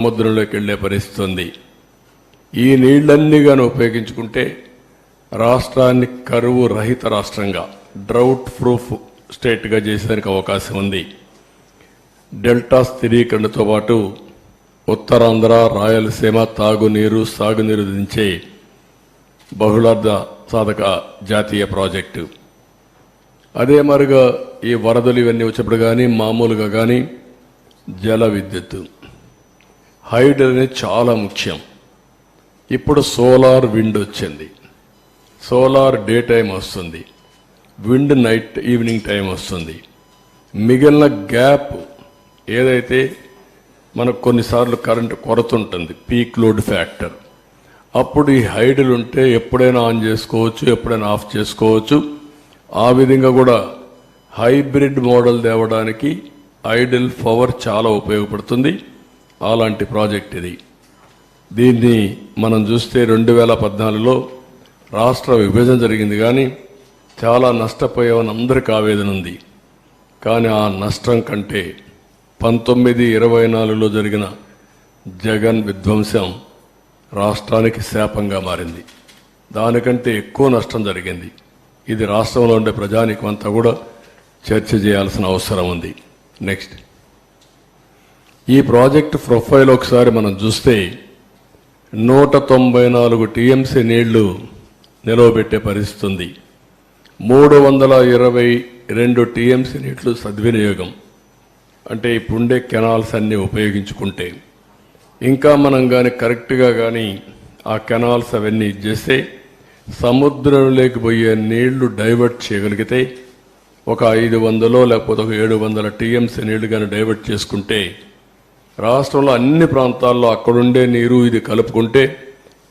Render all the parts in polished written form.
సముద్రంలోకి వెళ్లే పరిస్థితి ఉంది. ఈ నీళ్లన్నీ గాని ఉపయోగించుకుంటే రాష్ట్రాన్ని కరువు రహిత రాష్ట్రంగా, డ్రౌట్ ప్రూఫ్ స్టేట్గా చేసేందుకు అవకాశం ఉంది. డెల్టా స్థిరీకరణతో పాటు ఉత్తరాంధ్ర, రాయలసీమ తాగునీరు, సాగునీరు దించే బహుళార్థ సాధక జాతీయ ప్రాజెక్టు. అదే మరిగా ఈ వరదలు ఇవన్నీ వచ్చినప్పుడు కానీ మామూలుగా కానీ జల విద్యుత్తు, హైడ్ అనేది చాలా ముఖ్యం. ఇప్పుడు సోలార్ విండ్ వచ్చింది. సోలార్ డే టైం వస్తుంది, విండ్ నైట్ ఈవినింగ్ టైం వస్తుంది. మిగిలిన గ్యాప్ ఏదైతే మనకు కొన్నిసార్లు కరెంటు కొరత ఉంటుంది, పీక్ లోడ్ ఫ్యాక్టర్, అప్పుడు ఈ హైడ్లు ఉంటే ఎప్పుడైనా ఆన్ చేసుకోవచ్చు, ఎప్పుడైనా ఆఫ్ చేసుకోవచ్చు. ఆ విధంగా కూడా హైబ్రిడ్ మోడల్ తేవడానికి ఐడిల్ పవర్ చాలా ఉపయోగపడుతుంది. అలాంటి ప్రాజెక్ట్ ఇది. దీన్ని మనం చూస్తే 2014లో రాష్ట్ర విభజన జరిగింది, కానీ చాలా నష్టపోయామని అందరికీ ఆవేదన ఉంది. కానీ ఆ నష్టం కంటే 1924లో జరిగిన జగన్ విధ్వంసం రాష్ట్రానికి శాపంగా మారింది. దానికంటే ఎక్కువ నష్టం జరిగింది. ఇది రాష్ట్రంలో ఉండే ప్రజానీకం అంతా కూడా చర్చ చేయాల్సిన అవసరం ఉంది. నెక్స్ట్, ఈ ప్రాజెక్టు ప్రొఫైల్ ఒకసారి మనం చూస్తే 194 టీఎంసీ నీళ్లు నిలవబెట్టే పరిస్థితి ఉంది. 322 టీఎంసీ నీళ్లు సద్వినియోగం. అంటే ఇప్పుడుండే కెనాల్స్ అన్నీ ఉపయోగించుకుంటే, ఇంకా మనం కానీ కరెక్ట్గా కానీ ఆ కెనాల్స్ అవన్నీ ఇచ్చేస్తే సముద్రంలోకి పోయే నీళ్లు డైవర్ట్ చేయగలిగితే, ఒక 500 లేకపోతే ఒక 700 టీఎంసీ నీళ్లు కానీ డైవర్ట్ చేసుకుంటే రాష్ట్రంలో అన్ని ప్రాంతాల్లో అక్కడుండే నీరు ఇది కలుపుకుంటే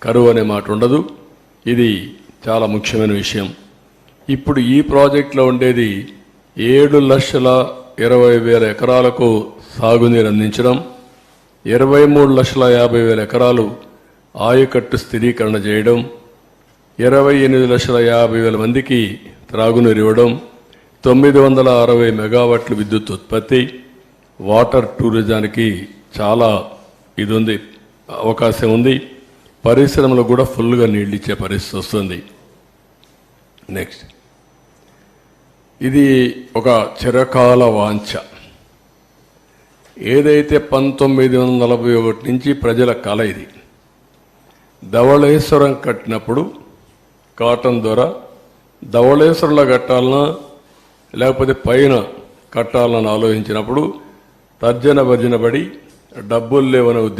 కరువు అనే మాట ఉండదు. ఇది చాలా ముఖ్యమైన విషయం. ఇప్పుడు ఈ ప్రాజెక్టులో ఉండేది 7,20,000 ఎకరాలకు సాగునీరు అందించడం, 23,50,000 ఎకరాలు ఆయకట్టు స్థిరీకరణ చేయడం, 28,50,000 మందికి త్రాగునీరు ఇవ్వడం, 960 మెగావాట్ల విద్యుత్ ఉత్పత్తి, వాటర్ టూరిజానికి చాలా ఇది ఉంది, అవకాశం ఉంది. పరిశ్రమలు కూడా ఫుల్గా నీళ్ళు ఇచ్చే పరిస్థితి వస్తుంది. నెక్స్ట్, ఇది ఒక చిరకాల వాంఛ. ఏదైతే 1941 నుంచి ప్రజల కళ ఇది. ధవళేశ్వరం కట్టినప్పుడు కాటన్ ద్వారా ధవళేశ్వరంలో కట్టాలన్నా లేకపోతే పైన కట్టాలని ఆలోచించినప్పుడు తర్జన భర్జన పడి డబ్బులు లేవనే ఉద్దేశం